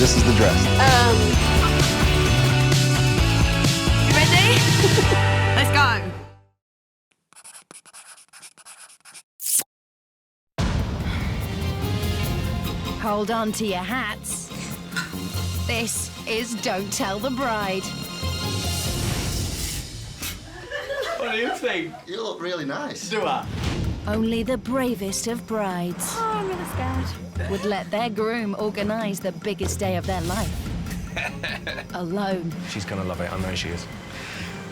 this is the dress. You ready? Let's go. Hold on to your hats. This is Don't Tell the Bride. What do you think? You look really nice. Do I? Only the bravest of brides Oh, I'm really scared. would let their groom organise the biggest day of their life. Alone. She's gonna love it, I know she is.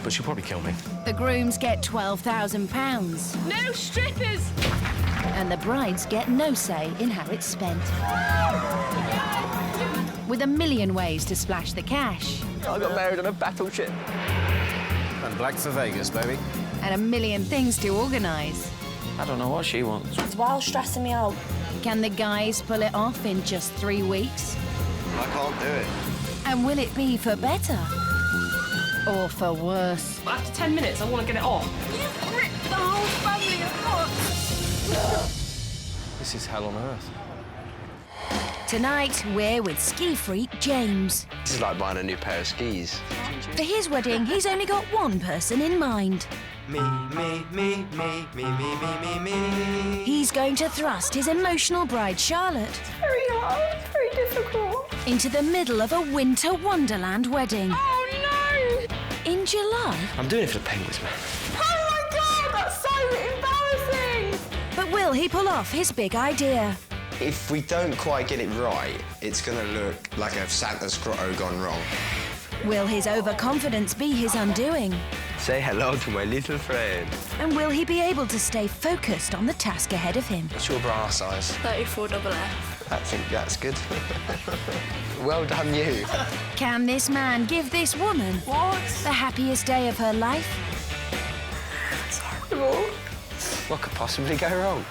But she'll probably kill me. The grooms get £12,000 No strippers. and the brides get no say in how it's spent. With a million ways to splash the cash I got married on a battleship. And black for Vegas, baby. and a million things to organise. I don't know what she wants. It's well stressing me out. Can the guys pull it off in just 3 weeks? I can't do it. And will it be for better? Or for worse? After 10 minutes, I want to get it off. You've ripped the whole family apart. This is hell on earth. Tonight, we're with ski freak James. This is like buying a new pair of skis. For his wedding, he's only got one person in mind. Me. He's going to thrust his emotional bride, Charlotte, Very hard. It's very difficult. into the middle of a winter wonderland wedding. Oh no! In July, I'm doing it for the penguins, man. Oh my god, that's so embarrassing! but will he pull off his big idea? If we don't quite get it right, it's going to look like a Santa's grotto gone wrong. Will his overconfidence be his undoing? Say hello to my little friend. And will he be able to stay focused on the task ahead of him? What's your bra size? 34 double F. I think that's good. Well done, you. Can this man give this woman What? the happiest day of her life? It's horrible. What could possibly go wrong?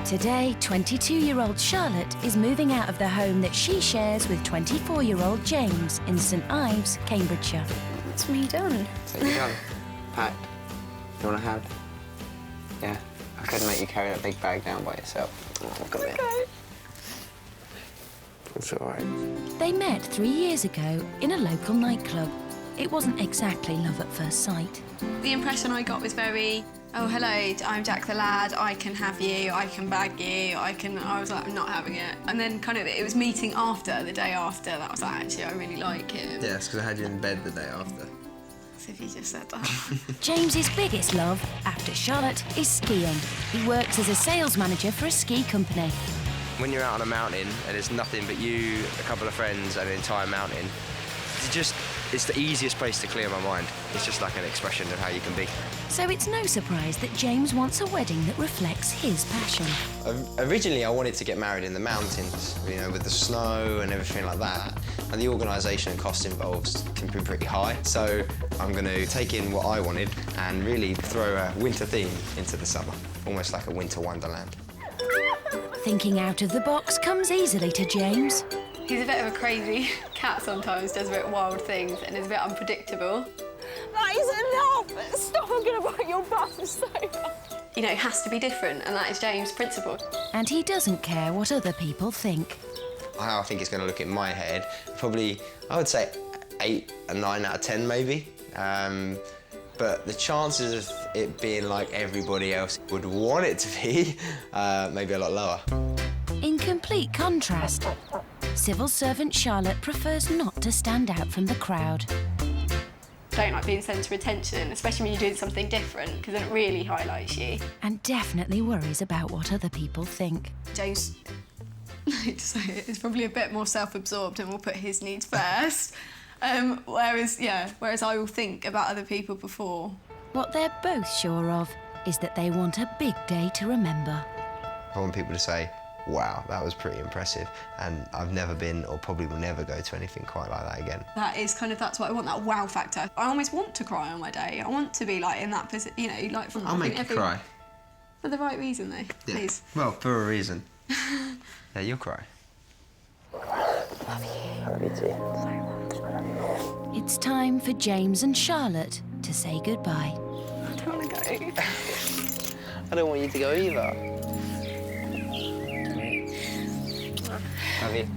Today, 22-year-old Charlotte is moving out of the home that she shares with 24-year-old James in St Ives, Cambridgeshire. What's me done? So you done? Pat, you want a hand? Yeah. I couldn't let you carry that big bag down by yourself. Oh, come here. Okay. It's all right. They met 3 years ago in a local nightclub. It wasn't exactly love at first sight. The impression I got was very, oh, hello, I'm Jack the lad, I can have you, I can bag you, I was like, I'm not having it. And then kind of, it was meeting after, the day after, that I was like, actually, I really like him. Yeah, it's because I had you in bed the day after. So if you just said that. James's biggest love, after Charlotte, is skiing. He works as a sales manager for a ski company. When you're out on a mountain and there's nothing but you, a couple of friends, and an entire mountain, it's the easiest place to clear my mind. It's just like an expression of how you can be. So it's no surprise that James wants a wedding that reflects his passion. Originally, I wanted to get married in the mountains, you know, with the snow and everything like that. And the organisation and cost involved can be pretty high. So I'm going to take in what I wanted and really throw a winter theme into the summer, almost like a winter wonderland. Thinking out of the box comes easily to James. He's a bit of a crazy cat sometimes, does a bit wild things, and is a bit unpredictable. That is enough! Stop, I'm gonna bite your bum so much. You know, it has to be different, and that is James' principle. And he doesn't care what other people think. How I think it's going to look in my head, probably, I would say 8 or 9 out of 10 maybe. But the chances of it being like everybody else would want it to be, maybe a lot lower. In complete contrast, civil servant Charlotte prefers not to stand out from the crowd. Don't like being centre of attention, especially when you're doing something different, because then it really highlights you. And definitely worries about what other people think. James, I hate to say it, is probably a bit more self-absorbed and will put his needs first. Whereas I will think about other people before. What they're both sure of is that they want a big day to remember. I want people to say, wow, that was pretty impressive. And I've never been, or probably will never go to anything quite like that again. That's what I want, that wow factor. I almost want to cry on my day. I want to be like in that position, you know, like from. I'll make you cry. For the right reason, though. Yeah. Please. Well, for a reason. Yeah, you'll cry. Love you. love you too. It's time for James and Charlotte to say goodbye. I don't want to go. I don't want you to go either. Love you.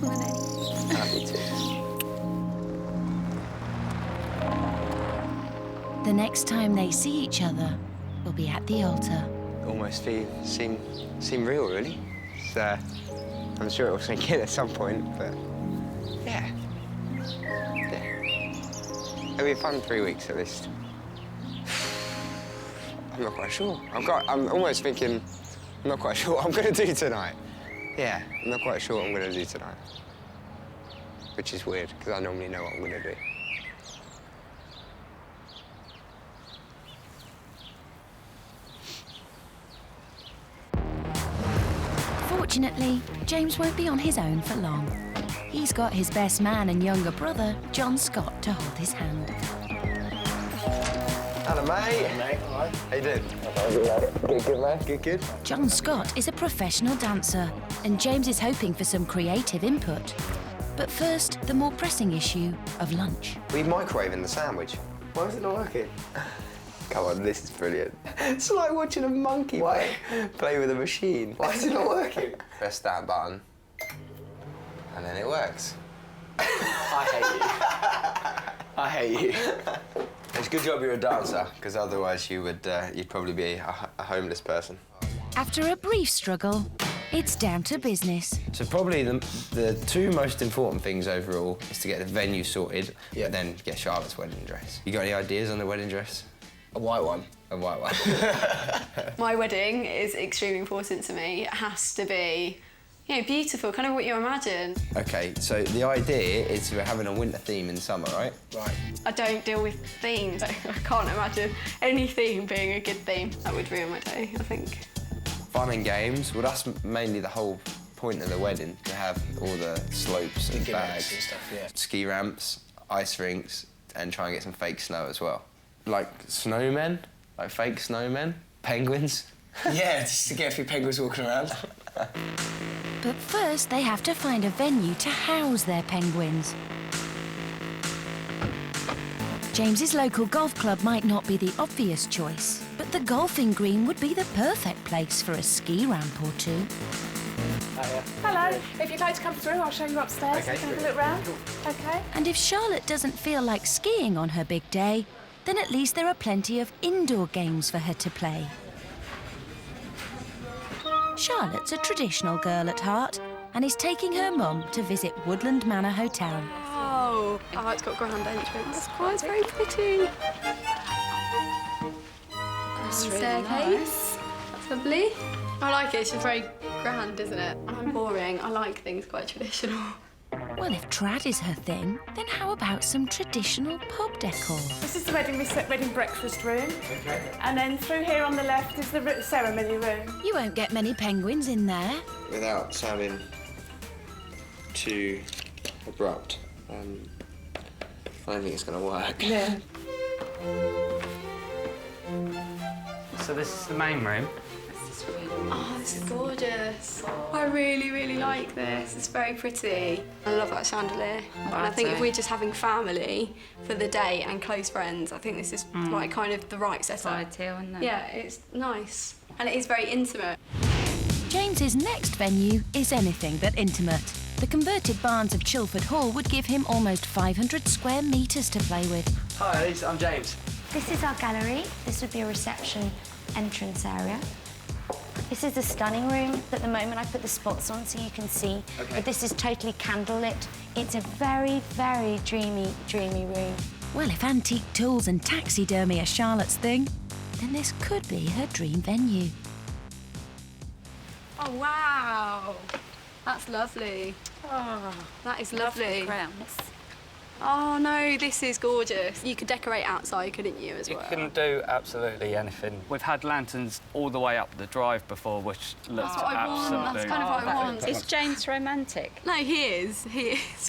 Love you too. The next time they see each other will be at the altar. Almost seem real, really. It's, I'm sure it will sink in at some point, but yeah. It'll be a fun 3 weeks at least. I'm not quite sure. I'm almost thinking, I'm not quite sure what I'm going to do tonight. Yeah, I'm not quite sure what I'm going to do tonight. Which is weird, because I normally know what I'm going to do. Fortunately, James won't be on his own for long. He's got his best man and younger brother, John Scott, to hold his hand. Hello, mate. Hey, mate. Hi. How you doing? Good, man. Good. John Scott is a professional dancer, and James is hoping for some creative input. But first, the more pressing issue of lunch. Are you microwaving the sandwich? Why is it not working? Come on, this is brilliant. It's like watching a monkey play with a machine. Why is it not working? Press that button, and then it works. I hate you. It's a good job you're a dancer, because otherwise you'd probably be a homeless person. After a brief struggle, it's down to business. So probably the two most important things overall is to get the venue sorted, but then get Charlotte's wedding dress. You got any ideas on the wedding dress? A white one. A white one. My wedding is extremely important to me. It has to be, beautiful, kind of what you imagine. OK, so the idea is we're having a winter theme in summer, right? Right. I don't deal with themes. I can't imagine any theme being a good theme. That would ruin my day, I think. Fun and games. Well, that's mainly the whole point of the wedding, to have all the slopes and bags, and stuff, yeah. ski ramps, ice rinks, and try and get some fake snow as well. Like snowmen, like fake snowmen, penguins. Yeah, just to get a few penguins walking around. But first, they have to find a venue to house their penguins. James's local golf club might not be the obvious choice, but the golfing green would be the perfect place for a ski ramp or two. Hello. If you'd like to come through, I'll show you upstairs. Okay, You can have a look round. Okay. And if Charlotte doesn't feel like skiing on her big day, then at least there are plenty of indoor games for her to play. Charlotte's a traditional girl at heart and is taking her mum to visit Woodland Manor Hotel. Oh, it's got a grand entrance. Oh, it's very pretty. That's really nice. That's lovely. I like it. It's just very grand, isn't it? I'm boring. I like things quite traditional. Well, if trad is her thing, then how about some traditional pub decor? This is the wedding breakfast room. Okay. And then through here on the left is the ceremony room. You won't get many penguins in there. Without sounding too abrupt, I don't think it's going to work. Yeah. So this is the main room. Oh, this is gorgeous. I really, really like this. It's very pretty. I love that chandelier. And I think if we're just having family for the day and close friends, I think this is like kind of the right setup. Ideal, isn't it? Yeah, it's nice. And it is very intimate. James's next venue is anything but intimate. The converted barns of Chilford Hall would give him almost 500 square metres to play with. Hi, I'm James. This is our gallery. This would be a reception entrance area. This is the stunning room. At the moment, I put the spots on so you can see. Okay. But this is totally candlelit. It's a very, very dreamy, dreamy room. Well, if antique tools and taxidermy are Charlotte's thing, then this could be her dream venue. Oh, wow. That's lovely. Oh, that is lovely. grounds. Oh, no, this is gorgeous. You could decorate outside, couldn't you, as well? You can do absolutely anything. We've had lanterns all the way up the drive before, which looks That's what I want. absolutely... That's kind of what I want. Is James romantic? No, he is,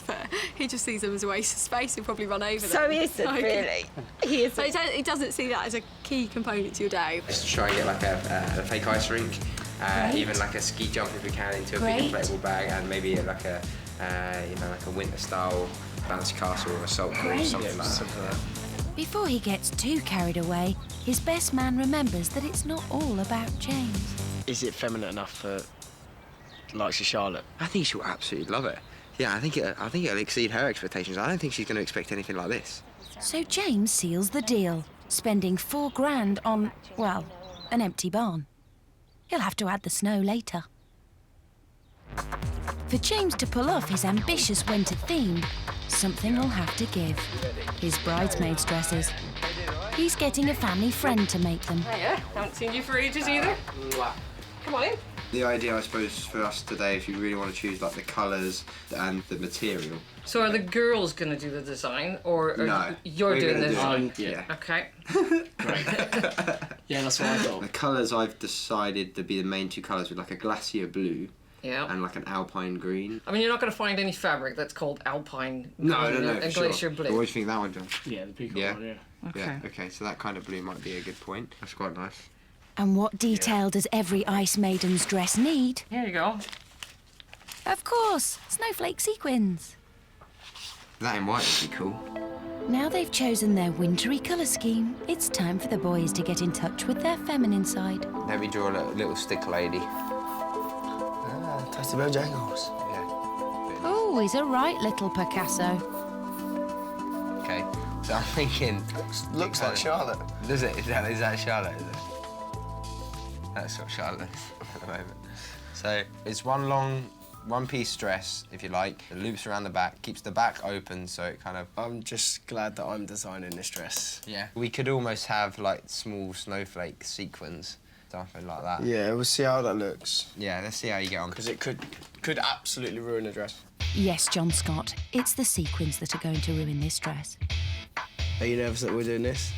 but he just sees them as a waste of space. He'll probably run over them. So he isn't, really? He isn't. He doesn't see that as a key component to your day. Just try and get like a fake ice rink even like a ski jump if we can into a big inflatable bag, and maybe like a like a winter style bouncy castle or a salt pool, something like that. Before he gets too carried away, his best man remembers that it's not all about James. Is it feminine enough for the likes of Charlotte? I think she'll absolutely love it. Yeah, I think it'll exceed her expectations. I don't think she's going to expect anything like this. So James seals the deal, spending $4 grand on, well, an empty barn. He'll have to add the snow later. For James to pull off his ambitious winter theme, something will have to give. His bridesmaids' dresses. He's getting a family friend to make them. Hiya, haven't seen you for ages either. Come on in. The idea, I suppose, for us today, if you really want to choose like the colours and the material. So are the girls going to do the design, or are you're doing the design? Yeah. Okay. Great. Yeah, that's what I thought. The colours I've decided to be the main two colours with like a glacier blue. Yeah. And like an alpine green. I mean, you're not going to find any fabric that's called alpine green No, and glacier blue. What do you think of that one, John? Yeah, the peacock one, yeah. Okay. Yeah, okay, so that kind of blue might be a good point. That's quite nice. And what detail does every ice maiden's dress need? Here you go. Of course, snowflake sequins. That in white would be cool. Now they've chosen their wintry colour scheme, it's time for the boys to get in touch with their feminine side. Let me draw a little stick lady. Tasty Bojangles. Yeah. Oh, he's a right little Picasso. Okay, so I'm thinking... Looks like Charlotte. Does it? Is that Charlotte, is it? That's what Charlotte is at the moment. So it's one-piece dress, if you like. It loops around the back, keeps the back open, so it kind of... I'm just glad that I'm designing this dress. Yeah. We could almost have, like, small snowflake sequins, something like that. Yeah, we'll see how that looks. Yeah, let's see how you get on. Because it could absolutely ruin the dress. Yes, John Scott, it's the sequins that are going to ruin this dress. Are you nervous that we're doing this?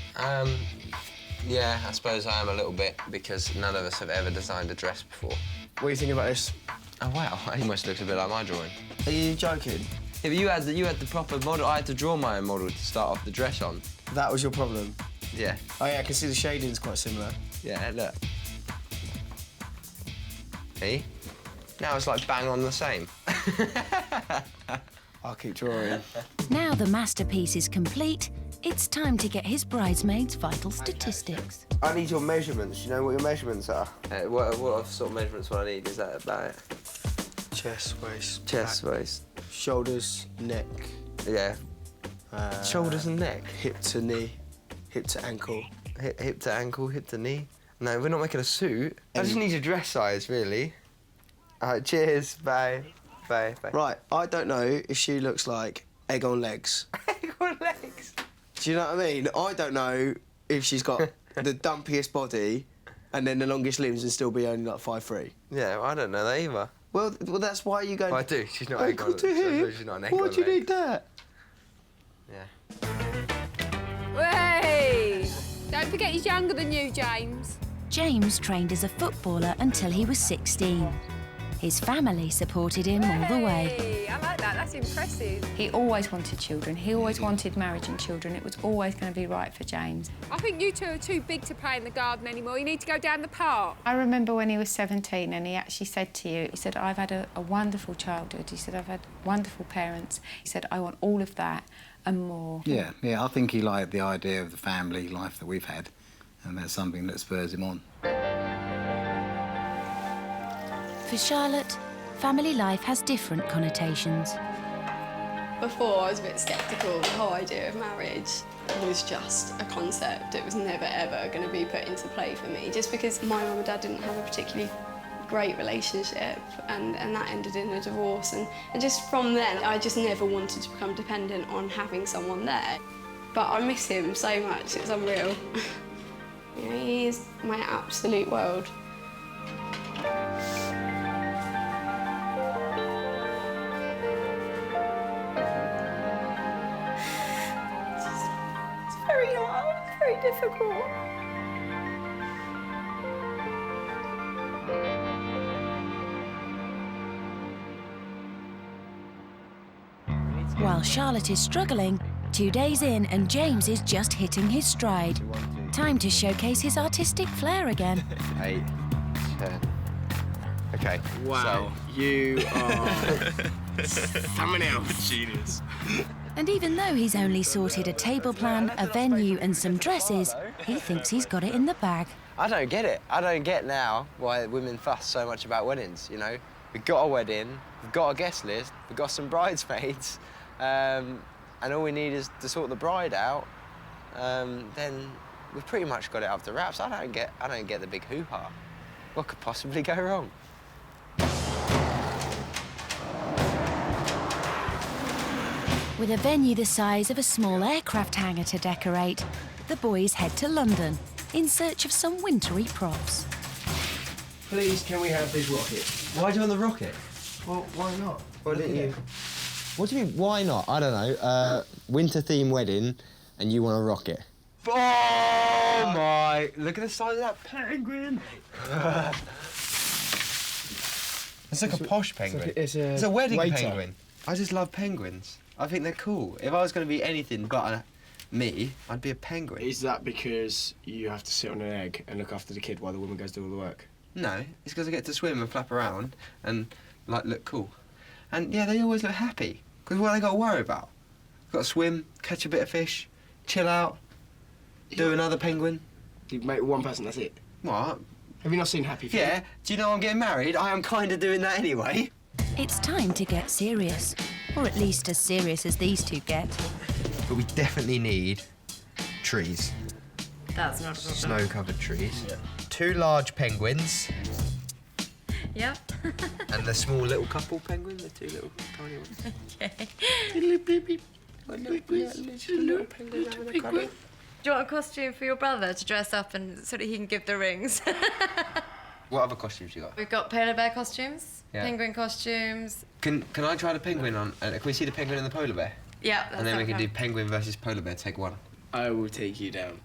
Yeah, I suppose I am a little bit, because none of us have ever designed a dress before. What do you think about this? Oh, wow, it almost looks a bit like my drawing. Are you joking? Yeah, but you had the proper model. I had to draw my own model to start off the dress on. That was your problem? Yeah. Oh, yeah, I can see the shading's quite similar. Yeah, look. See? Now it's like bang on the same. I'll keep drawing. Now the masterpiece is complete, it's time to get his bridesmaids' vital statistics. I need your measurements. You know what your measurements are? What sort of measurements would I need? Is that about it? Chest, waist. Chest, back, waist. Shoulders, neck. Yeah. Shoulders and neck. Hip to knee, hip to ankle. Hip to ankle, hip to knee. No, we're not making a suit. I just need your dress size, really. All right, cheers. Bye. Bye. Bye. Right, I don't know if she looks like egg on legs. Egg on legs? Do you know what I mean? I don't know if she's got the dumpiest body and then the longest limbs and still be only like 5'3". Yeah, well, I don't know that either. Well, that's why you go... Oh, I do. She's not egg on legs. She's not an egg on Why do you need that? Yeah. Hey! Don't forget he's younger than you, James. James trained as a footballer until he was 16. His family supported him all the way. Hey, I like that. That's impressive. He always wanted children. He always wanted marriage and children. It was always going to be right for James. I think you two are too big to play in the garden anymore. You need to go down the park. I remember when he was 17 and he actually said to you, he said, I've had a wonderful childhood. He said, I've had wonderful parents. He said, I want all of that and more. Yeah, I think he liked the idea of the family life that we've had, and that's something that spurs him on. For Charlotte, family life has different connotations. Before, I was a bit sceptical. The whole idea of marriage was just a concept. It was never, ever going to be put into play for me, just because my mum and dad didn't have a particularly great relationship, and that ended in a divorce. And just from then, I just never wanted to become dependent on having someone there. But I miss him so much, it's unreal. You know, he is my absolute world. It's very hard, it's very difficult. While Charlotte is struggling, 2 days in and James is just hitting his stride. Time to showcase his artistic flair again. 8, 10, Okay. Wow, you are someone else. Genius. And even though he's only sorted a table plan, a venue and some dresses, he thinks he's got it in the bag. I don't get it. I don't get now why women fuss so much about weddings, you know? We've got a wedding, we've got a guest list, we've got some bridesmaids, and all we need is to sort the bride out, then we've pretty much got it up to wraps. I don't get the big hoo-ha. What could possibly go wrong? With a venue the size of a small aircraft hangar to decorate, the boys head to London in search of some wintry props. Please, can we have this rocket? Why do you want the rocket? Well, why not? Why didn't you? What do you mean, why not? I don't know. Winter-themed wedding, and you want a rocket. Oh my! Look at the size of that penguin. It's like a posh penguin. It's a wedding waiter. penguin. I just love penguins. I think they're cool. If I was going to be anything but me, I'd be a penguin. Is that because you have to sit on an egg and look after the kid while the woman goes to do all the work? No, it's because I get to swim and flap around and like look cool. And yeah, they always look happy. Because what they got to worry about? Got to swim, catch a bit of fish, chill out, do another penguin. You make one person, that's it. What? Have you not seen Happy Feet? Yeah. Do you know I'm getting married? I am kind of doing that anyway. It's time to get serious, or at least as serious as these two get. But we definitely need trees. That's not a problem. Snow-covered trees. Yeah. 2 large penguins. Yep. And the small little couple penguin, the 2 little tiny ones. Okay. Little penguin having a cuddle. Do you want a costume for your brother to dress up and so that he can give the rings? What other costumes you got? We've got polar bear costumes, Yeah. penguin costumes. Can I try the penguin on? Can we see the penguin and the polar bear? Yeah, that's And then we can okay. do penguin versus polar bear. Take one. I will take you down.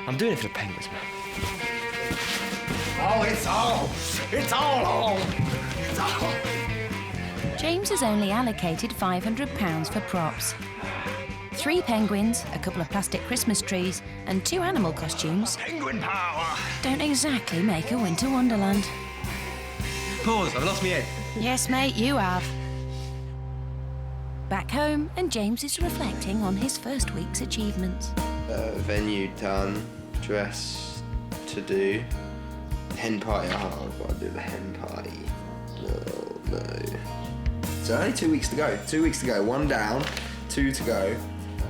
I'm doing it for the penguins, man. Oh, it's all on. It's all. James has only allocated £500 for props. 3 penguins, a couple of plastic Christmas trees, and 2 animal costumes. Penguin power! Don't exactly make a winter wonderland. Pause, I've lost my head. Yes, mate, you have. Back home, and James is reflecting on his first week's achievements. Venue done, dress to do. Hen party, I've got to do the hen party. No. So only 2 weeks to go. 2 weeks to go. 1 down, 2 to go.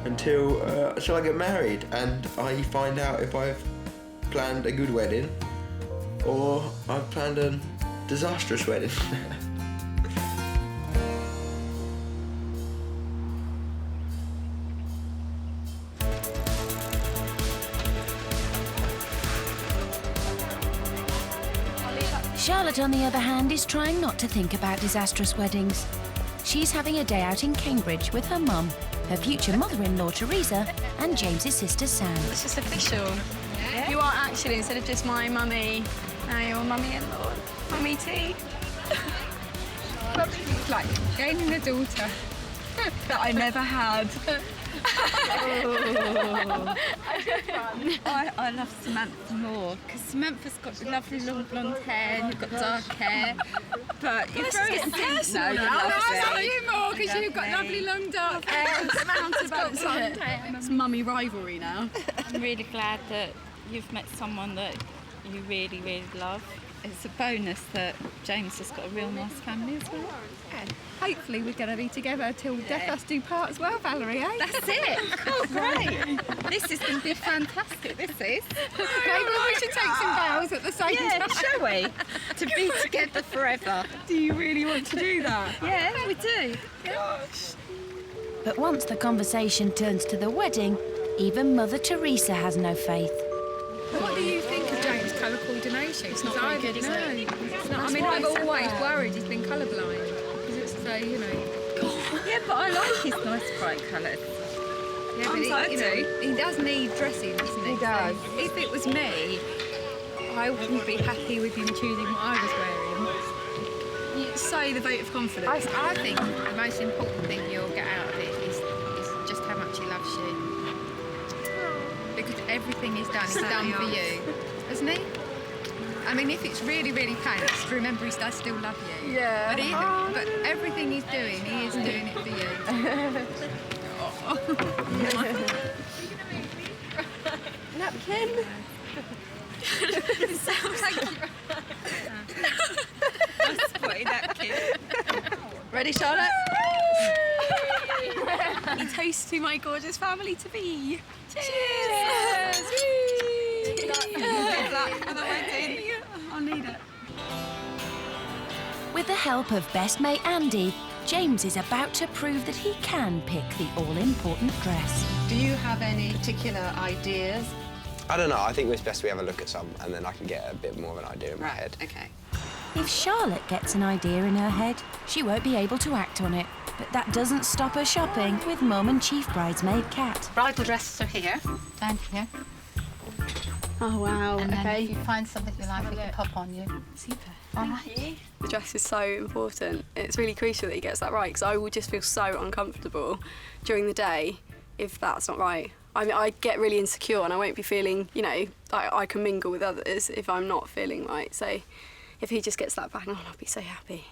Until shall I get married and I find out if I've planned a good wedding or I've planned a disastrous wedding. Charlotte, on the other hand, is trying not to think about disastrous weddings. She's having a day out in Cambridge with her mum, her future mother-in-law Teresa, and James's sister Sam. It's just official. Yeah. You are actually, instead of just my mummy, now you're mummy-in-law. Mummy tea. It's like gaining a daughter That I never had. I love Samantha more because Samantha's got lovely long blonde hair and you've got dark hair. But you're very personal now. I love you more because you've got lovely long dark hair and Samantha's got blonde hair. It's mummy rivalry now. I'm really glad that you've met someone that you really, really love. It's a bonus that James has got a real nice family as well. And hopefully we're going to be together till death us do part as well, Valerie, eh? That's it. Cool, great. This is going to be fantastic, this is. Maybe we should take some vows at the same time. Shall we? To be together forever. Do you really want to do that? Yeah, we do. Gosh. But once the conversation turns to the wedding, even Mother Teresa has no faith. What do you think of James' colour coordination? It's not very good, is it? It's not. I mean, I've always worried he's been colourblind because it's so, you know. Yeah, but I like his nice bright colours. Yeah, but he does need dressing, doesn't he? He does. So if it was me, I wouldn't be happy with him choosing what I was wearing. You say the vote of confidence. I think the most important thing you'll get out of it is just how much he loves you. Because everything he's done is done for you. Hasn't he? I mean, if it's really, really pants, remember he does still love you. Yeah. But everything he's doing, he is doing it for you. Napkin. Ready, Charlotte? He toasts to my gorgeous family to be. Cheers! For the wedding. I'll need it. With the help of best mate Andy, James is about to prove that he can pick the all-important dress. Do you have any particular ideas? I don't know. I think it's best we have a look at some, and then I can get a bit more of an idea in my head. OK. If Charlotte gets an idea in her head, she won't be able to act on it. But that doesn't stop her shopping with Mum and Chief Bridesmaid Kat. Bridal dresses are here, down here. Oh, wow. And then OK. if you find something you like, we can pop on you. Super. All right. The dress is so important. It's really crucial that he gets that right, because I will just feel so uncomfortable during the day if that's not right. I mean, I get really insecure and I won't be feeling, you know, I can mingle with others if I'm not feeling right. So if he just gets that bang on, I'll be so happy.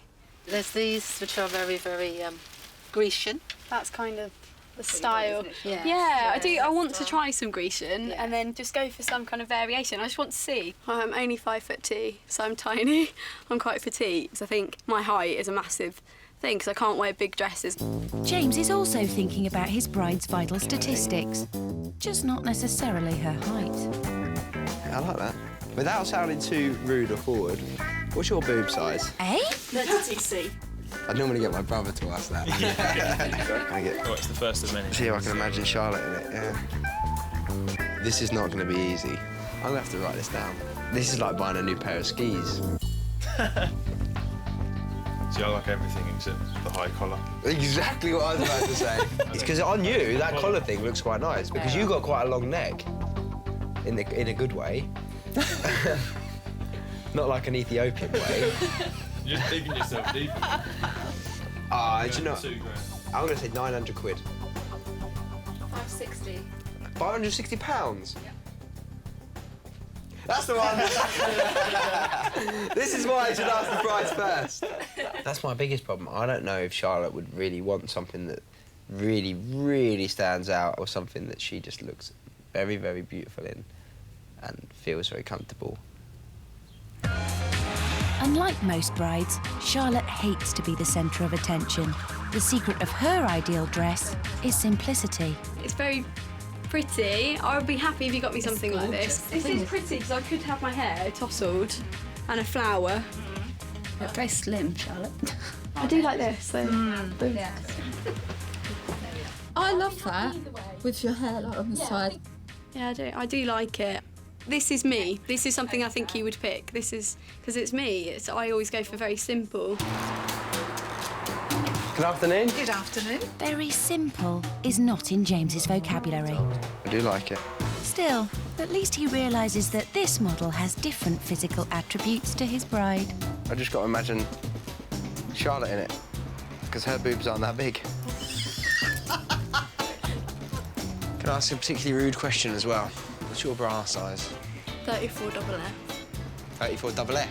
There's these which are very, very Grecian. That's kind of the style. Yeah. Yeah, I do. I want to try some Grecian and then just go for some kind of variation. I just want to see. I'm only 5'2", so I'm tiny. I'm quite petite, so I think my height is a massive thing because I can't wear big dresses. James is also thinking about his bride's vital statistics, just not necessarily her height. I like that. Without sounding too rude or forward, what's your boob size? Eh? 32C. I'd normally get my brother to ask that. Oh, it's the first of many. See if I can imagine Charlotte in it, yeah. This is not going to be easy. I'm going to have to write this down. This is like buying a new pair of skis. See, I like everything except the high collar. Exactly what I was about to say. It's because on you, that collar thing looks quite nice, because you've got quite a long neck, in a good way. Not like an Ethiopian way. You're just digging yourself deeper. Do you know? I'm going to say 900 quid. 560. 560 pounds? Yeah. That's the one! This is why I should ask the price first. That's my biggest problem. I don't know if Charlotte would really want something that really, really stands out or something that she just looks very, very beautiful in and feels very comfortable. Unlike most brides, Charlotte hates to be the centre of attention. The secret of her ideal dress is simplicity. It's very pretty. I would be happy if you got me something like this. This is pretty because I could have my hair tousled and a flower. You're very slim, Charlotte. I do like this, though. Yeah. I love that, with your hair like on the side. Yeah, I do like it. This is me. This is something I think he would pick. This is, because it's me. I always go for very simple. Good afternoon. Good afternoon. Very simple is not in James's vocabulary. I do like it. Still, at least he realises that this model has different physical attributes to his bride. I just got to imagine Charlotte in it, because her boobs aren't that big. Can I ask a particularly rude question as well? What's your bra size? 34 double F. 34 double F?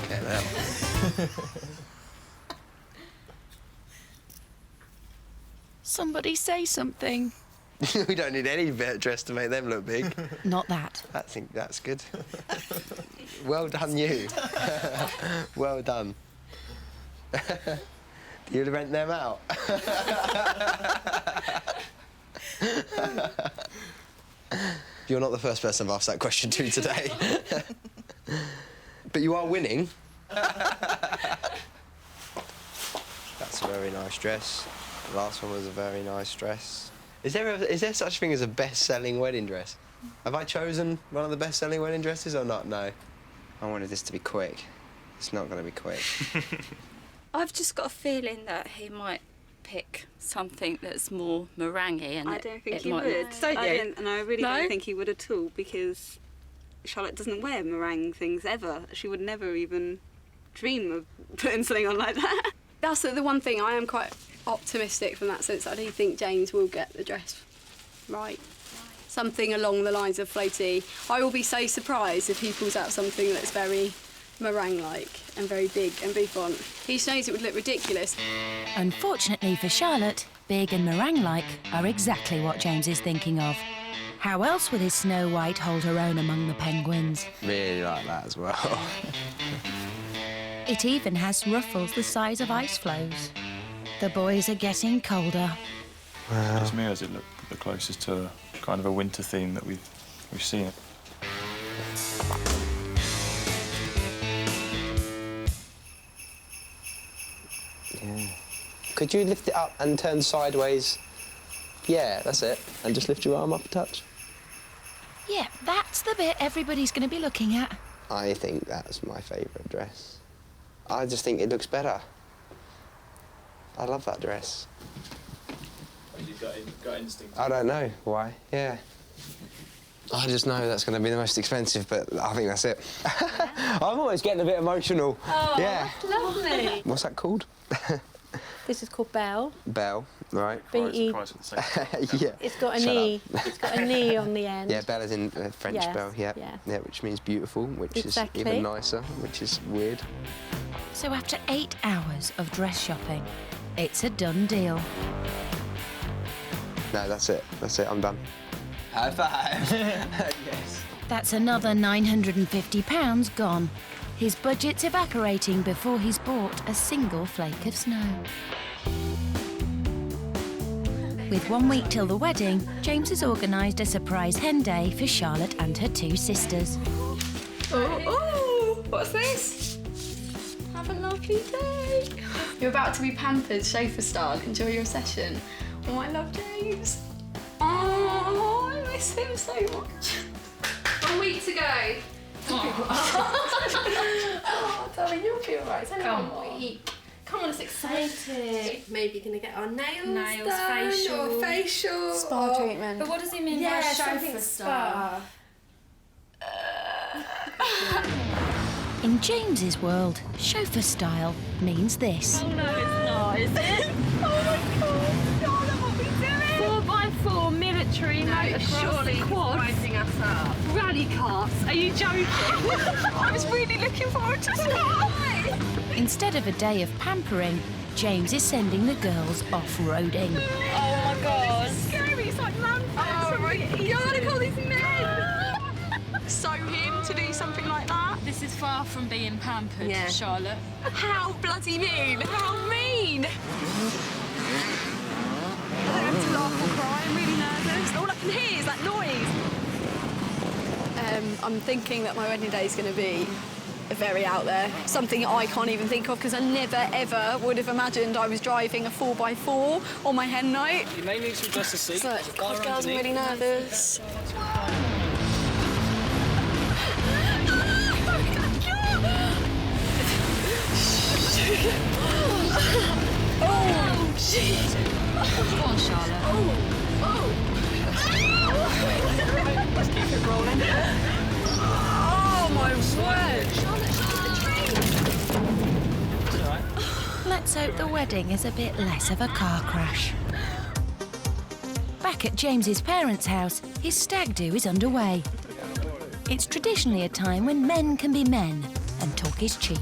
Okay, now. Somebody say something. We don't need any dress to make them look big. Not that. I think that's good. Well done, you. Well done. Do you rent them out? You're not the first person I've asked that question to today. But you are winning. That's a very nice dress. The last one was a very nice dress. Is there such a thing as a best-selling wedding dress? Have I chosen one of the best-selling wedding dresses or not? No. I wanted this to be quick. It's not going to be quick. I've just got a feeling that he might pick something that's more meringue, and I don't think he would. Don't you? And I really don't think he would at all, because Charlotte doesn't wear meringue things ever. She would never even dream of putting something on like that. That's the one thing. I am quite optimistic from that sense. I do think James will get the dress right. So something along the lines of floaty. I will be so surprised if he pulls out something that's very meringue-like and very big and bouffant. He knows it would look ridiculous. Unfortunately for Charlotte, big and meringue-like are exactly what James is thinking of. How else would his Snow White hold her own among the penguins? Really like that as well. It even has ruffles the size of ice floes. The boys are getting colder. Wow. To me, does it look the closest to kind of a winter theme that we've seen? Yeah. Could you lift it up and turn sideways? Yeah, that's it. And just lift your arm up a touch. Yeah, that's the bit everybody's going to be looking at. I think that's my favourite dress. I just think it looks better. I love that dress. You've got instinct. I don't know why, yeah. I just know that's going to be the most expensive, but I think that's it. I'm always getting a bit emotional. Oh, yeah. that's lovely. What's that called? This is called Belle. Belle, right. B-E. Yeah. It's got an Shut E. up. It's got an E on the end. Yeah, Belle is in French Yes, Belle, yeah. yeah. Which means beautiful, which Exactly. is even nicer, which is weird. So after 8 hours of dress shopping, it's a done deal. No, that's it. That's it, I'm done. High five. Yes. That's another £950 gone. His budget's evaporating before he's bought a single flake of snow. With 1 week till the wedding, James has organised a surprise hen day for Charlotte and her 2 sisters. Oh, what's this? Have a lovely day. You're about to be pampered, chauffeur style. Enjoy your session. Oh, I love James. Oh, I miss him so much. 1 week to go. Oh, darling, you'll be alright. It's only 1 week. Come on, it's exciting. Maybe gonna get our nails done, facial. or facial. Spa treatment. But what does he mean Yeah, by something chauffeur spa. style? In James's world, chauffeur style means this. Oh no, it's not, is it? Oh my God, Charlotte, what are we doing? 4x4 military motocross quads. Rising us up. Rally carts. Are you joking? I was really looking forward to Sky. Instead of a day of pampering, James is sending the girls off-roading. Oh my God. It's scary. It's like man. Oh right. You're gonna call these men. So him to do something like that. This is far from being pampered, Yeah. Charlotte. How bloody mean! How mean! I don't have to laugh or cry. I'm really nervous. All I can hear is that noise. I'm thinking that my wedding day is going to be very out there. Something I can't even think of because I never, ever would have imagined I was driving a 4x4 on my hen night. You may need some dust to see. So, God, girls, I'm really nervous. Oh, jeez. Come on, Charlotte. Let's keep it rolling. Oh, my word. Let's hope the wedding is a bit less of a car crash. Back at James's parents' house, his stag do is underway. It's traditionally a time when men can be men and talk is cheap.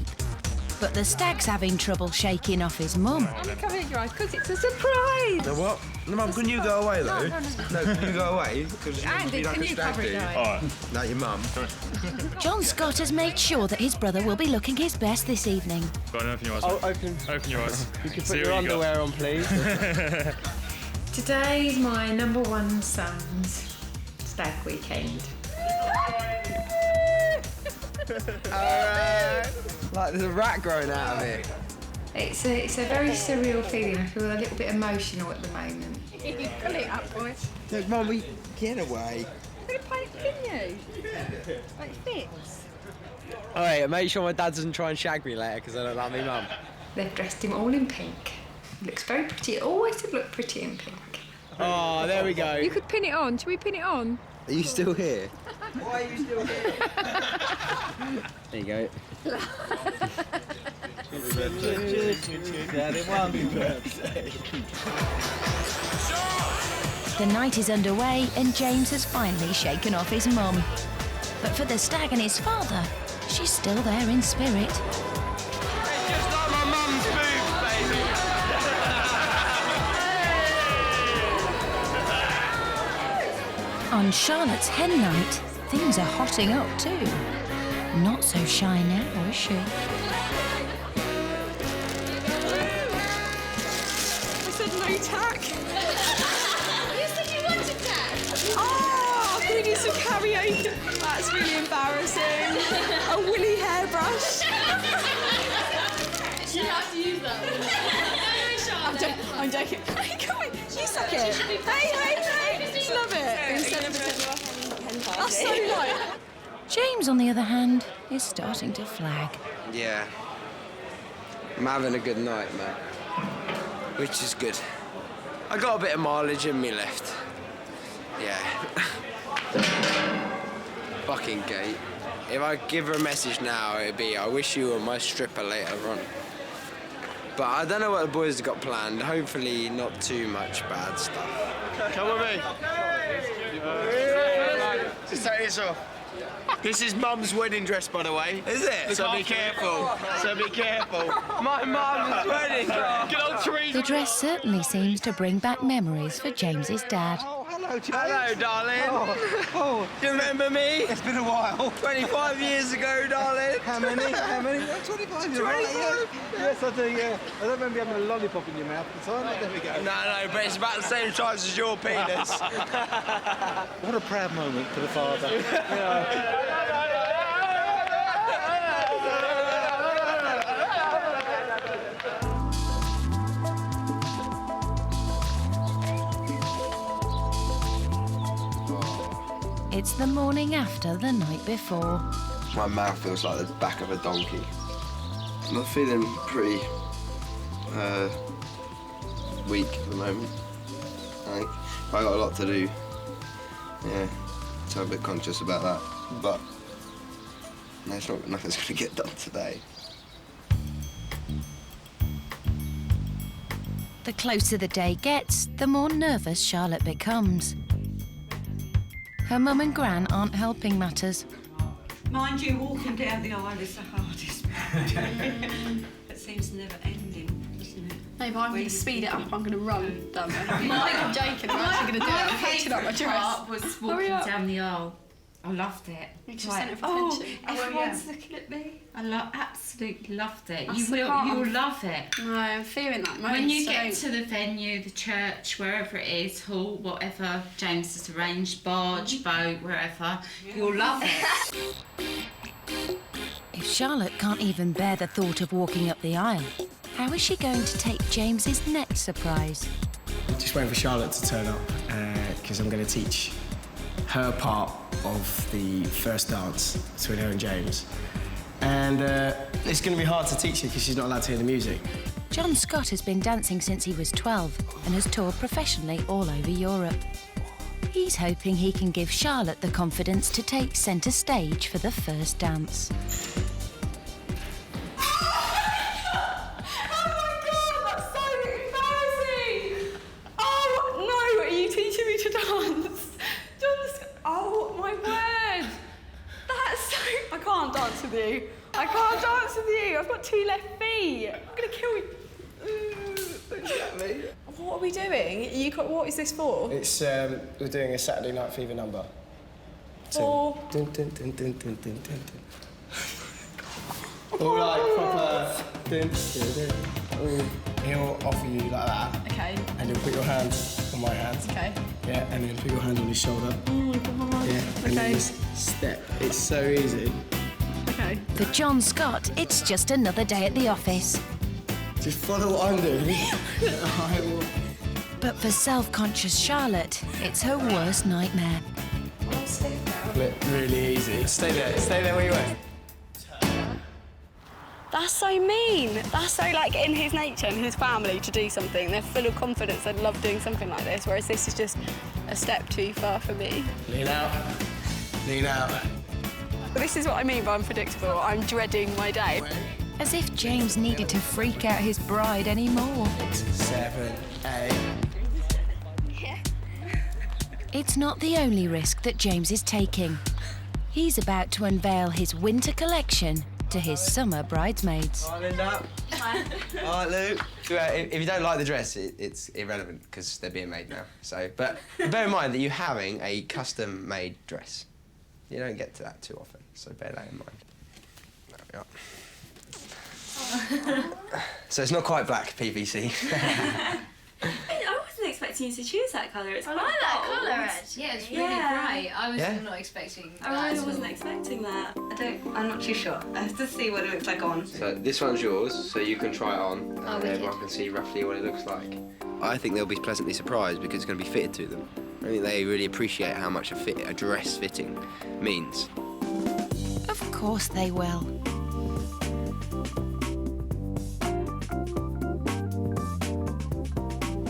But the stag's having trouble shaking off his mum. Come here, guys, because it's a surprise. No, what? No, Mum, can you go away, though? No, can you go away? Andy, can you cover it, guys? All right. No, your mum. John Scott has made sure that his brother will be looking his best this evening. Go on, open your eyes. Oh, mate. Open your eyes. You can See put your what you got. underwear on, please. Today's my #1 son's stag weekend. Alright. Like there's a rat growing out of it. It's a very surreal feeling. I feel a little bit emotional at the moment. You pull it up, boys. Look, Mum, we get away. You're going to pin you. It fits. Alright, make sure my dad doesn't try and shag me later because I don't like me mum. They've dressed him all in pink. It looks very pretty. It always did look pretty in pink. Oh, there we go. You could pin it on. Should we pin it on? Are you still here? Why are you still here? There you go. Happy birthday. The night is underway and James has finally shaken off his mum. But for the stag and his father, she's still there in spirit. It's just like my mum's boobs, baby. On Charlotte's hen night, things are hotting up too. Not so shy now, is she? I said no tack. You said you wanted tack. Oh, can we do some karaoke? That's really embarrassing. A woolly hairbrush. You have to use that one. I'm joking. Hey, come on, you suck it. Hey, just love it. Instead of that's so light. James, on the other hand, is starting to flag. Yeah. I'm having a good night, man. Which is good. I got a bit of mileage in me left. Yeah. Fucking Kate. If I give her a message now, it'd be, I wish you were my stripper later on. But I don't know what the boys have got planned. Hopefully not too much bad stuff. Come with me. Just take this off. This is Mum's wedding dress, by the way. Is it? So be careful. So be careful. My mum's wedding dress. Good old Teresa. The dress certainly seems to bring back memories for James's dad. Hello, James. Hello, darling. Oh. Do you remember me? It's been a while. 25 years ago, darling. How many? How many? 25 years. 25? Yes, I do, yeah. I don't remember having a lollipop in your mouth at the time, but there we go. No, but it's about the same size as your penis. What a proud moment for the father. It's the morning after the night before. My mouth feels like the back of a donkey. I'm feeling pretty weak at the moment. I think I got a lot to do. Yeah, so I'm a bit conscious about that. But no, nothing's going to get done today. The closer the day gets, the more nervous Charlotte becomes. Her mum and Gran aren't helping matters. Mind you, walking down the aisle is the hardest part. It seems never ending, doesn't it? No, but I'm going to speed it up. I'm going to run down there. You think I'm joking? I'm actually going to do it. I'm hitching up my dress. Was walking down the aisle. I loved it. You just sent it for attention. Everyone's looking at me. I absolutely loved it. That's You'll love it. No, I'm feeling that moment. When you get to the venue, the church, wherever it is, hall, whatever, James has arranged, barge, boat, wherever, you'll love it. If Charlotte can't even bear the thought of walking up the aisle, how is she going to take James's next surprise? I'm just waiting for Charlotte to turn up, because I'm going to teach her part of the first dance between her and James. And it's going to be hard to teach her because she's not allowed to hear the music. John Scott has been dancing since he was 12 and has toured professionally all over Europe. He's hoping he can give Charlotte the confidence to take centre stage for the first dance. I can't dance with you. I've got 2 left feet. I'm going to kill you. Don't get me. What are we doing? What is this for? It's, we're doing a Saturday Night Fever number. For? Dun, dun, dun, dun, dun, dun, dun, dun. All like proper. Dun, dun, dun. He'll offer you like that. Okay. And you'll put your hand on my hand. Okay. Yeah, and then put your hand on his shoulder. Oh my God. Yeah, and then just step. It's so easy. Okay. For John Scott, it's just another day at the office. Just follow what I'm doing. I will. But for self-conscious Charlotte, it's her worst nightmare. Really easy. Stay there where you were. That's so mean. That's so, like, in his nature and his family to do something. They're full of confidence and love doing something like this, whereas this is just a step too far for me. Lean out. Lean out. But this is what I mean by unpredictable. I'm dreading my day. As if James needed to freak out his bride anymore. 6, 7, 8. It's not the only risk that James is taking. He's about to unveil his winter collection to his summer bridesmaids. All right, Linda. All right, Lou. If you don't like the dress, it's irrelevant because they're being made now. So, but bear in mind that you're having a custom-made dress. You don't get to that too often, so bear that in mind. There we are. So it's not quite black PVC. I wasn't expecting you to choose that colour. It's I quite like that bold. colour, actually. Yeah, it's really bright. I was not expecting that. I really wasn't expecting that. I'm not too sure. I have to see what it looks like on. So this one's yours, so you can try it on, and everyone can see roughly what it looks like. I think they'll be pleasantly surprised because it's going to be fitted to them. I think they really appreciate how much a dress fitting means. Of course they will.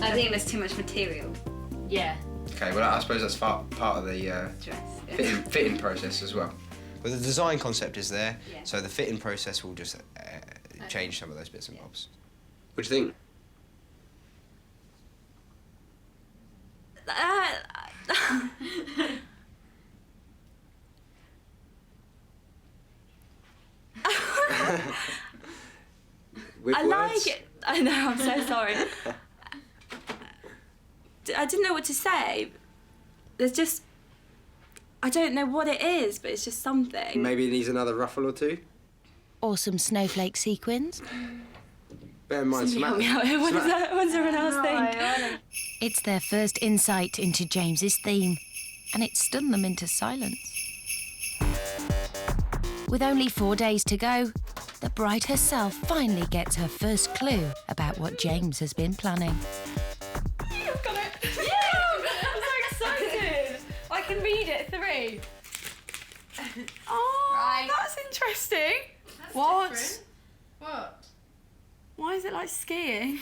I think there's too much material. Yeah. Okay, well, I suppose that's part of the fitting process as well. But the design concept is there, so the fitting process will just change some of those bits and bobs. What do you think? I like it. I know, I'm so sorry. I didn't know what to say. There's just... I don't know what it is, but it's just something. Maybe it needs another ruffle or two? Or some snowflake sequins. Bear in mind, Help me out here. What does everyone else think? It's their first insight into James's theme, and it stunned them into silence. With only 4 days to go, the bride herself finally gets her first clue about what James has been planning. I've got it. Yeah! I'm so excited. I can read it. 3. Oh, that's interesting. What? Different. What? Why is it like skiing?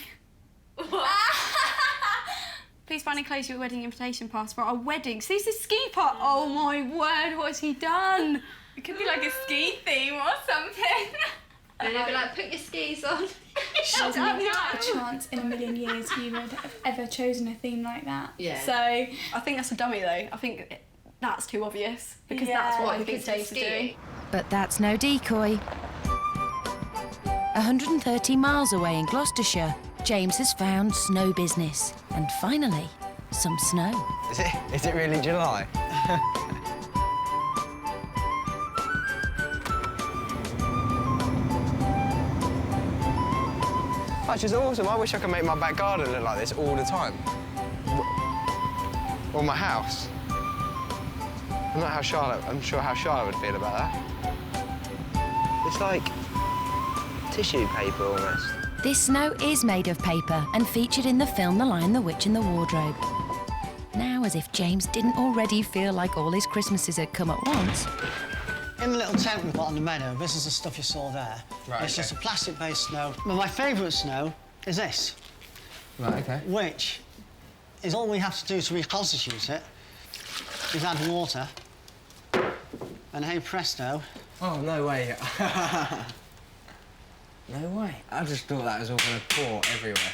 Please find and close your wedding invitation pass for our wedding. See, it's a ski part. Oh my word, what has he done? It could be like a ski theme or something. And it'd be like, put your skis on. There's not a chance in a million years you would have ever chosen a theme like that. Yeah. So I think that's a dummy though. I think that's too obvious because that's what I think James is doing. But that's no decoy. 130 miles away in Gloucestershire, James has found snow business. And finally, some snow. Is it really July? Which is awesome. I wish I could make my back garden look like this all the time. Or my house. I'm sure how Charlotte would feel about that. It's like tissue paper almost. This snow is made of paper and featured in the film The Lion, the Witch and the Wardrobe. Now, as if James didn't already feel like all his Christmases had come at once. In the little tent we put on the meadow, this is the stuff you saw there. Right, it's just a plastic-based snow. But my favourite snow is this. Right, okay. Which is all we have to do to reconstitute it is add water. And hey presto. Oh, no way. No way. I just thought that was all going to pour everywhere.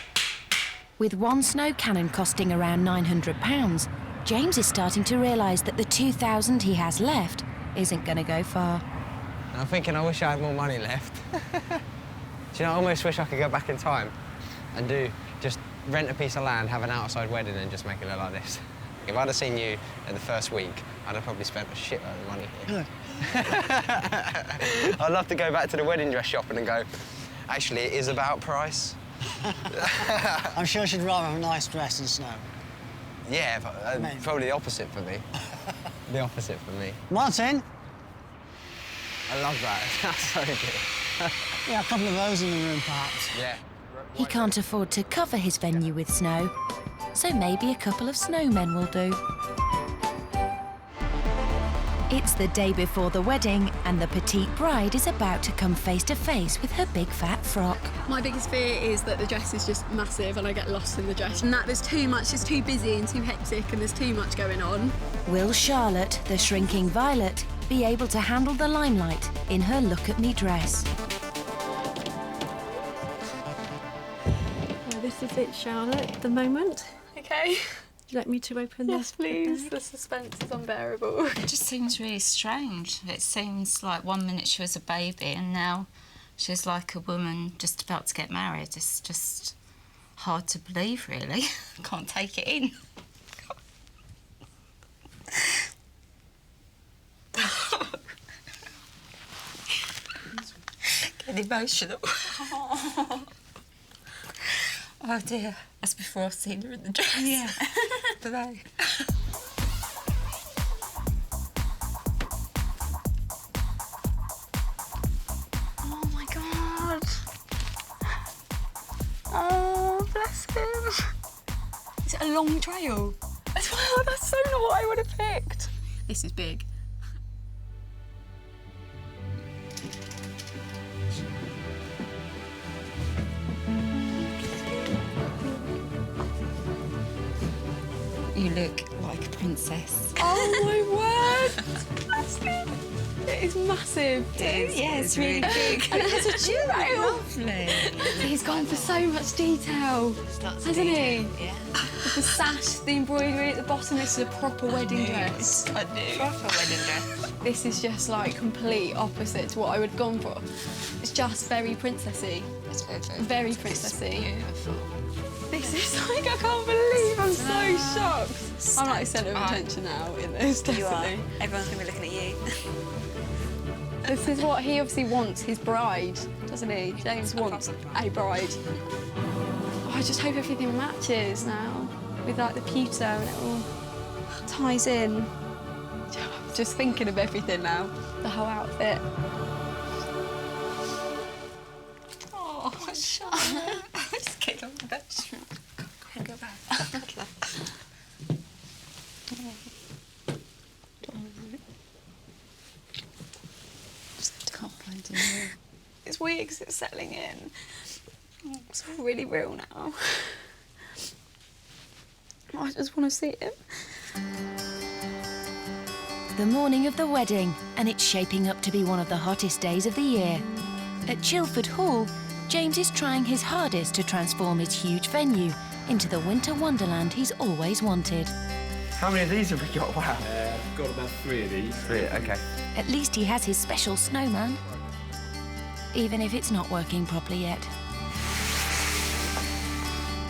With one snow cannon costing around £900, James is starting to realise that the 2,000 he has left isn't going to go far. I'm thinking I wish I had more money left. Do you know, I almost wish I could go back in time and just rent a piece of land, have an outside wedding and just make it look like this. If I'd have seen you in the first week, I'd have probably spent a shitload of money here. I'd love to go back to the wedding dress shopping and go, actually, it is about price. I'm sure she'd rather have a nice dress than snow. Yeah, but, probably the opposite for me. The opposite for me. Martin? I love that. That's so good. Yeah, a couple of those in the room, perhaps. Yeah. He can't afford to cover his venue with snow, so maybe a couple of snowmen will do. It's the day before the wedding, and the petite bride is about to come face to face with her big fat frock. My biggest fear is that the dress is just massive and I get lost in the dress. And that there's too much, it's too busy and too hectic and there's too much going on. Will Charlotte, the shrinking Violet, be able to handle the limelight in her look-at-me dress? Well, this is it, Charlotte, at the moment. Okay. you like me to open this? Yes, please. The suspense is unbearable. It just seems really strange. It seems like 1 minute she was a baby and now she's like a woman just about to get married. It's just hard to believe, really. Can't take it in. Getting emotional. Oh dear, that's before I've seen her in the dress. Yeah. Today. Oh my God. Oh, bless him. Is it a long trail? Oh, that's so not what I would have picked. This is big. You look like a princess. Oh my word! It is massive. Yeah, it's really big. And it has a trail. Lovely. He's gone for so much detail, hasn't he? Yeah. With the sash, the embroidery at the bottom, this is a proper wedding dress. I do. Proper wedding dress. This is just like complete opposite to what I would have gone for. It's just very princessy. It's very princessy. Beautiful. This is like, I can't believe, I'm so shocked. I'm like the centre of attention now in this, definitely. You are. Everyone's going to be looking at you. This is what he obviously wants, his bride, doesn't he? James wants a bride. Oh, I just hope everything matches now, with like the pewter and it all ties in. Just thinking of everything now, the whole outfit. Oh, Charlotte. Just get on the bed. Go back. Just can't find him. It's weird because it's settling in. It's all really real now. I just want to see it. The morning of the wedding, and it's shaping up to be one of the hottest days of the year. At Chilford Hall, James is trying his hardest to transform his huge venue into the winter wonderland he's always wanted. How many of these have we got? Wow. I've got about 3 of these. 3, OK. At least he has his special snowman, even if it's not working properly yet.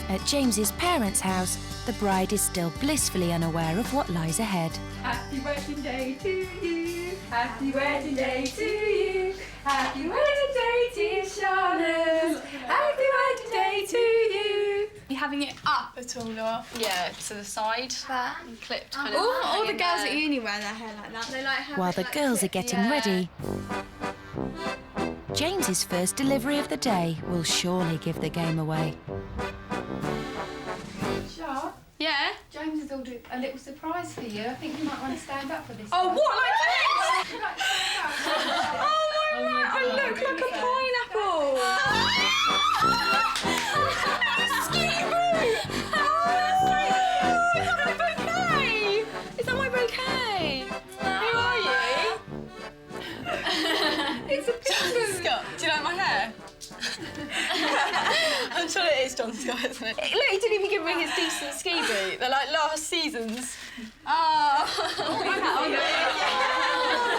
At James's parents' house, the bride is still blissfully unaware of what lies ahead. Happy wedding day to you. Happy wedding day to you. Happy wedding day, dear Charlotte. Happy wedding day to you. You having it up at all, or? Yeah, to the side. And clipped kind of. All the girls at uni wear their hair like that. They like have While it, the like, girls are clipped. getting ready, James's first delivery of the day will surely give the game away. Charlotte? Yeah? James has ordered a little surprise for you. I think you might want to stand up for this. Oh, one. what, like this? Like, stand up. Oh my word, I look like a pineapple! Skinny boot! Oh, is that my bouquet? Is that my bouquet? Who are you? It's a John Scott. Do you like my hair? I'm sure it is John Scott, isn't it? Look, he didn't even give me his decent ski boot. They're like last season's. Oh.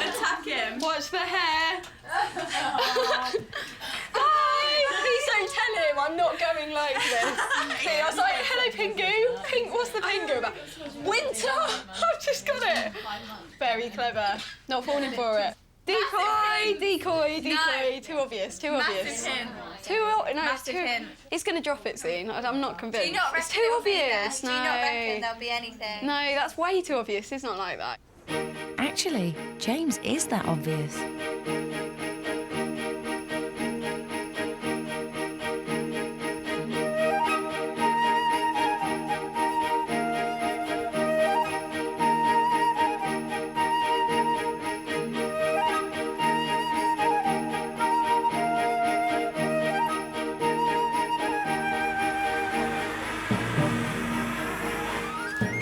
Attack him. Watch the hair. Hi! Please don't tell him I'm not going like this. See, I was like, hello, Pingu. Pink, what's the Pingu about? Winter! I've just got it. Very clever. Not falling for it. Decoy, decoy, decoy. No. Too obvious, too obvious. Hint. No, it's Massive too. hint. He's going to drop it soon. I'm not convinced. Do you not reckon it's too it'll be obvious. there? No. Do you not reckon there'll be anything? No, that's way too obvious. It's not like that. Actually, James is that obvious.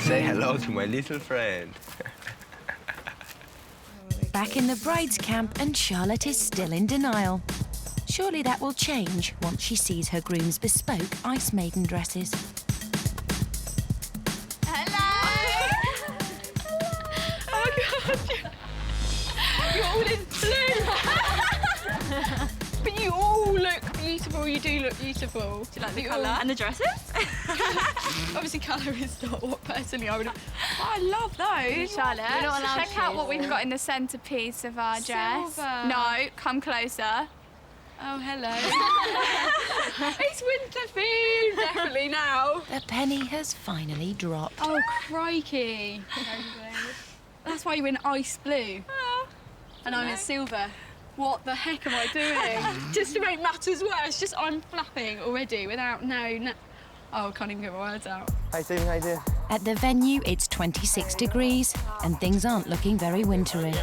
Say hello to my little friend. Back in the bride's camp, and Charlotte is still in denial. Surely that will change once she sees her groom's bespoke Ice Maiden dresses. Hello! all you do look beautiful. Do you like the colour and the dresses? Obviously, colour is not what personally I would have... I love those. Charlotte, You're not allowed check out to. what we've got in the centrepiece of our dress. Silver. No, come closer. Oh, hello. It's winter theme, definitely now. The penny has finally dropped. Oh, crikey. That's why you're in ice blue. And I'm in silver. What the heck am I doing? Just to make matters worse, just I'm flapping already without no... Oh, I can't even get my words out. Hey, Stephen, how you doing? At the venue, it's 26 degrees and things aren't looking very wintry.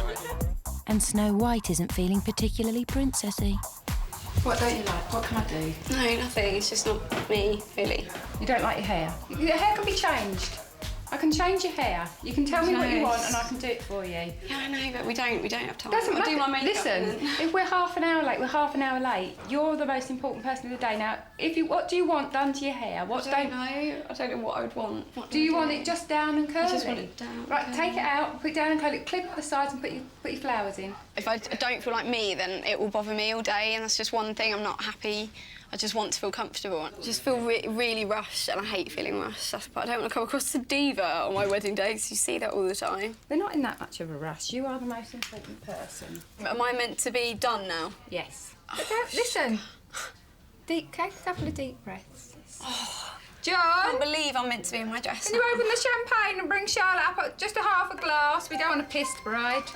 And Snow White isn't feeling particularly princessy. What don't you like? What can I do? No, nothing. It's just not me, really. You don't like your hair? Your hair can be changed. I can change your hair. You can tell me what you want and I can do it for you. Yeah, I know, but we don't have time. Doesn't I'll matter. do my makeup. Listen, and then... if we're half an hour late, we're half an hour late. You're the most important person of the day. Now, what do you want done to your hair? What I don't know what I would want. What do you want it just down and curly? I just want it down. Right, take it out, put it down and curly, clip at the sides and put your flowers in. If I don't feel like me, then it will bother me all day, and that's just one thing. I'm not happy. I just want to feel comfortable. I just feel really rushed, and I hate feeling rushed. But I don't want to come across as a diva on my wedding day, because you see that all the time. They're not in that much of a rush. You are the most important person. Am I meant to be done now? Yes. But listen. Take a couple of deep breaths. John! I can't believe I'm meant to be in my dress. Can you open the champagne and bring Charlotte up just a half a glass? We don't want a pissed bride.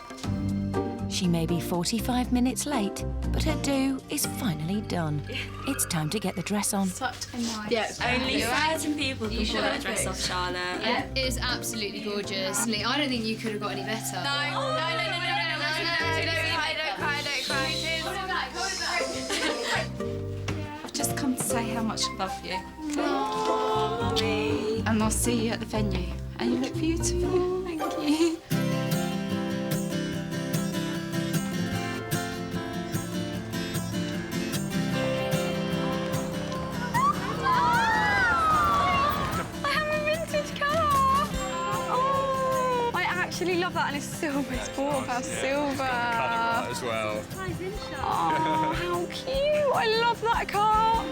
She may be 45 minutes late, but her do is finally done. It's time to get the dress on. Such a nice... Yeah, only certain people can pull that dress off, Charlotte. Yeah, it is absolutely gorgeous. Lee, I don't think you could have got any better. No, don't cry. I've just come to say how much I love you. Oh, Mummy. And I'll see you at the venue. And you look beautiful. Thank you. I actually love that, and it's silver. It's Borpal silver. As well. Oh, how cute! I love that car.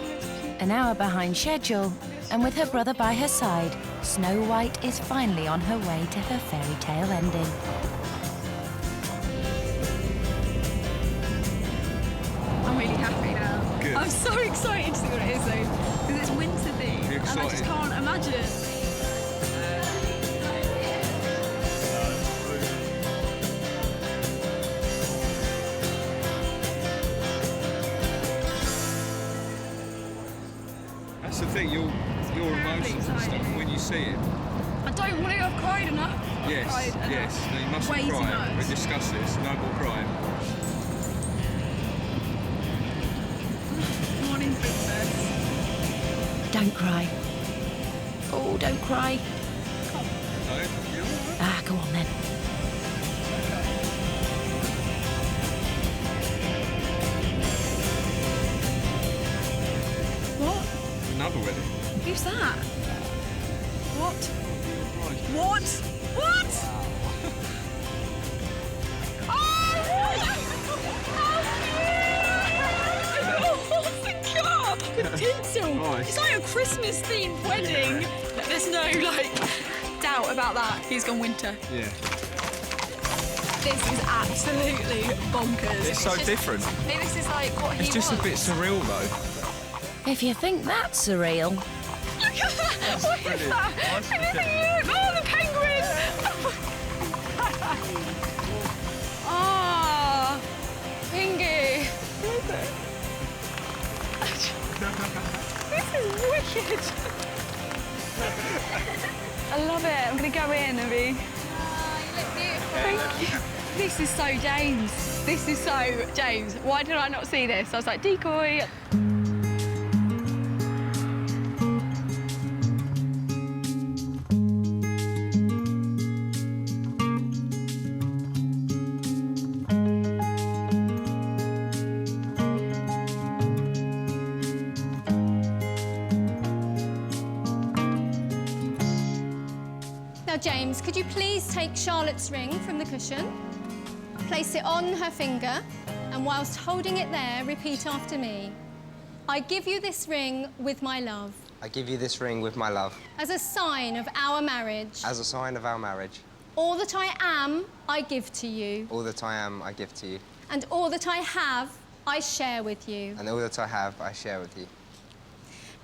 An hour behind schedule, and with her brother by her side, Snow White is finally on her way to her fairy tale ending. I'm really happy now. Good. I'm so excited to see what it is, though, because it's winter themed, and I just can't imagine. That's the thing, your emotions and stuff, when you see it. I don't want to have cried enough. Yes, yes. No, you mustn't Way too cry. much. We discussed this. No more crying. Morning, princess. Don't cry. Oh, don't cry. No, you're all right. Ah, go on then. What? Another wedding. Who's that? What? What? What? Oh my God! The tinsel. Nice. It's like a Christmas-themed wedding. There's no doubt about that. He's gone winter. Yeah. This is absolutely bonkers. It's so different. Maybe this is like what he It's just a bit surreal, though. If you think that's surreal, Look at that! What is brilliant. that? Nice And look at you! Oh, the penguin! Ah, Pingy. This is wicked. I love it. I'm going to go in and be... Oh, you look beautiful. Thank you. This is so James. This is so James. Why did I not see this? I was like, decoy. Now, James, could you please take Charlotte's ring from the cushion, place it on her finger, and whilst holding it there, repeat after me. I give you this ring with my love. I give you this ring with my love. As a sign of our marriage. As a sign of our marriage. All that I am, I give to you. All that I am, I give to you. And all that I have, I share with you. And all that I have, I share with you.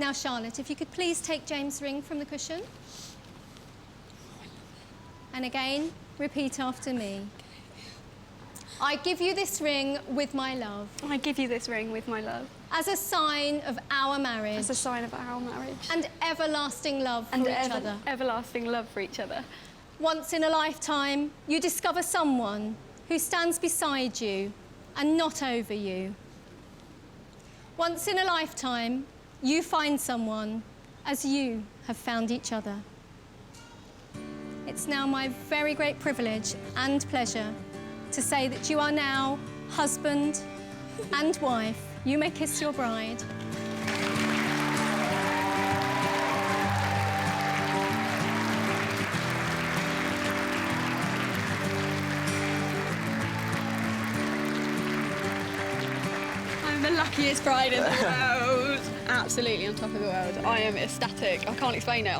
Now, Charlotte, if you could please take James' ring from the cushion. And again, repeat after me. I give you this ring with my love. I give you this ring with my love. As a sign of our marriage. As a sign of our marriage. And everlasting love for each other. Everlasting love for each other. Once in a lifetime, you discover someone who stands beside you and not over you. Once in a lifetime, you find someone as you have found each other. It's now my very great privilege and pleasure to say that you are now husband and wife. You may kiss your bride. I'm the luckiest bride in the world. Absolutely on top of the world. I am ecstatic. I can't explain it.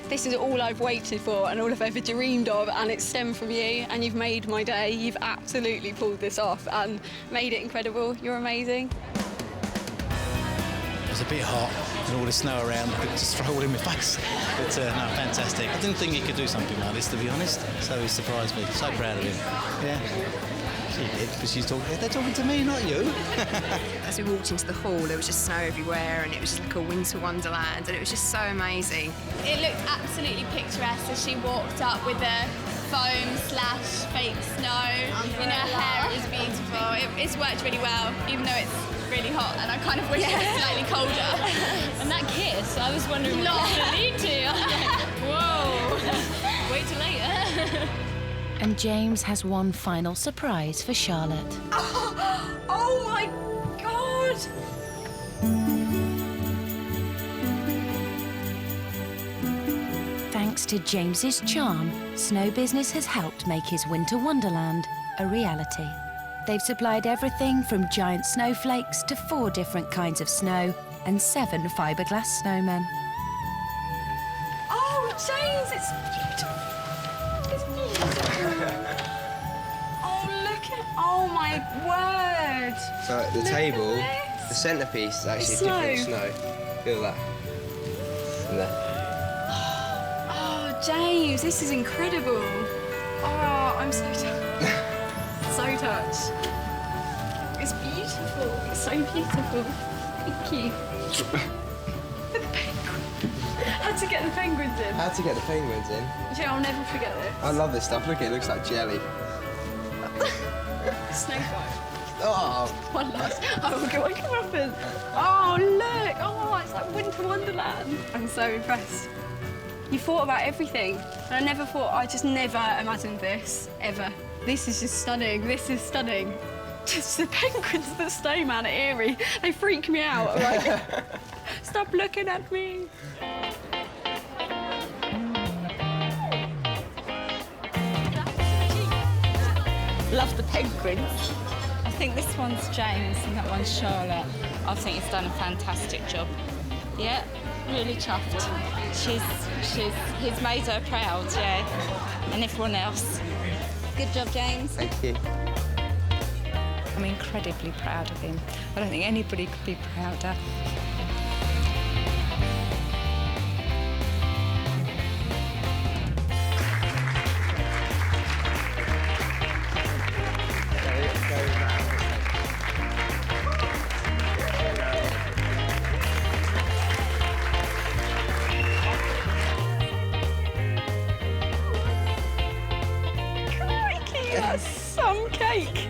This is all I've waited for and all I've ever dreamed of, and it's stemmed from you, and you've made my day. You've absolutely pulled this off and made it incredible. You're amazing. It was a bit hot and all the snow around, I could just throw it in my face. But no, fantastic. I didn't think he could do something like this, to be honest. So he surprised me. So proud of him. Yeah. She did, but she's talking. They're talking to me, not you. As we walked into the hall, there was just snow everywhere, and it was just like a winter wonderland, and it was just so amazing. It looked absolutely picturesque as she walked up with the foam/fake snow in her hair. It was beautiful. It's worked really well, even though it's really hot, and I kind of wish it was slightly colder. And that kiss, I was wondering what it's going to lead to. I was like, whoa, wait till later. And James has one final surprise for Charlotte. Oh my God! Thanks to James's charm, Snow Business has helped make his winter wonderland a reality. They've supplied everything from giant snowflakes to 4 different kinds of snow and 7 fiberglass snowmen. Oh, James, it's beautiful. It's beautiful. Oh, look at... Oh, my word. So at the table, the centrepiece is actually different snow. Feel that. There. Oh, James, this is incredible. Oh, I'm so touched. So touched. It's beautiful. It's so beautiful. Thank you. The penguin. Had to get the penguins in. How to get the penguins in? Yeah, I'll never forget this. I love this stuff. Look, it looks like jelly. Snowflake. Oh. One last. Oh, what can happen? Oh, look. Oh, it's like winter wonderland. I'm so impressed. You thought about everything. And I just never imagined this, ever. This is just stunning. This is stunning. Just the penguins, the snowman at Erie, they freak me out. I'm like, stop looking at me. Love the penguins. I think this one's James and that one's Charlotte. I think he's done a fantastic job. Yeah, really chuffed. He's made her proud, yeah, and everyone else. Good job, James. Thank you. I'm incredibly proud of him. I don't think anybody could be prouder. That's some cake.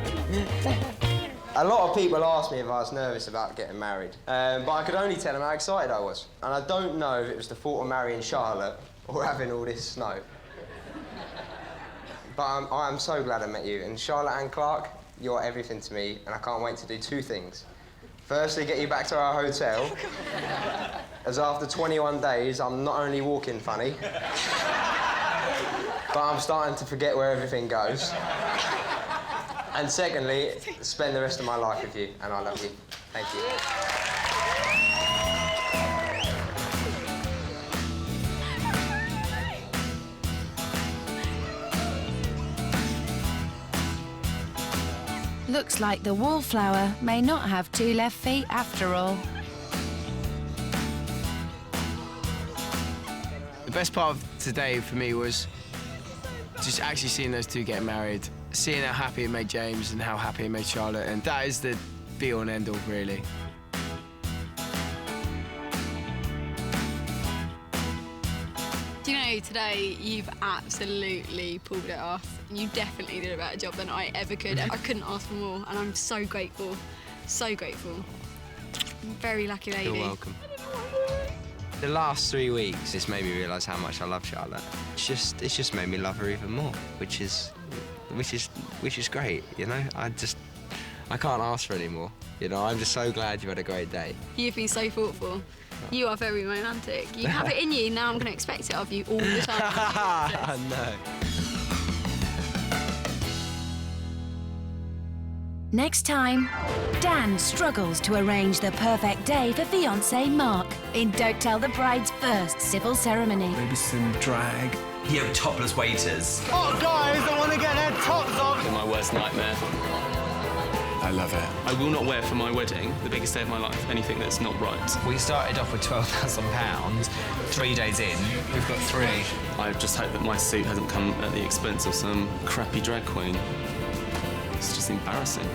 A lot of people asked me if I was nervous about getting married, but I could only tell them how excited I was. And I don't know if it was the thought of marrying Charlotte or having all this snow. But I'm so glad I met you. And Charlotte and Clark, you're everything to me, and I can't wait to do 2 things. Firstly, get you back to our hotel, as after 21 days, I'm not only walking funny, but I'm starting to forget where everything goes. And secondly, spend the rest of my life with you, and I love you. Thank you. Looks like the wallflower may not have two left feet after all. The best part of today for me was just actually seeing those two get married, seeing how happy it made James and how happy it made Charlotte, and that is the be-all and end-all, really. Do you know, today you've absolutely pulled it off. You definitely did a better job than I ever could. I couldn't ask for more, and I'm so grateful. So grateful. I'm a very lucky lady. You're welcome. The last 3 weeks, it's made me realise how much I love Charlotte. It's just made me love her even more, which is great. You know, I can't ask for any more. You know, I'm just so glad you had a great day. You've been so thoughtful. You are very romantic. You have it in you. Now I'm going to expect it of you all the time. I know. Next time, Dan struggles to arrange the perfect day for fiancé Mark in Don't Tell the Bride's first civil ceremony. Maybe some drag. You have topless waiters. Oh, guys, I want to get their tops off. My worst nightmare. I love it. I will not wear for my wedding, the biggest day of my life, anything that's not right. We started off with £12,000. 3 days in, we've got 3. I just hope that my suit hasn't come at the expense of some crappy drag queen. It's just embarrassing.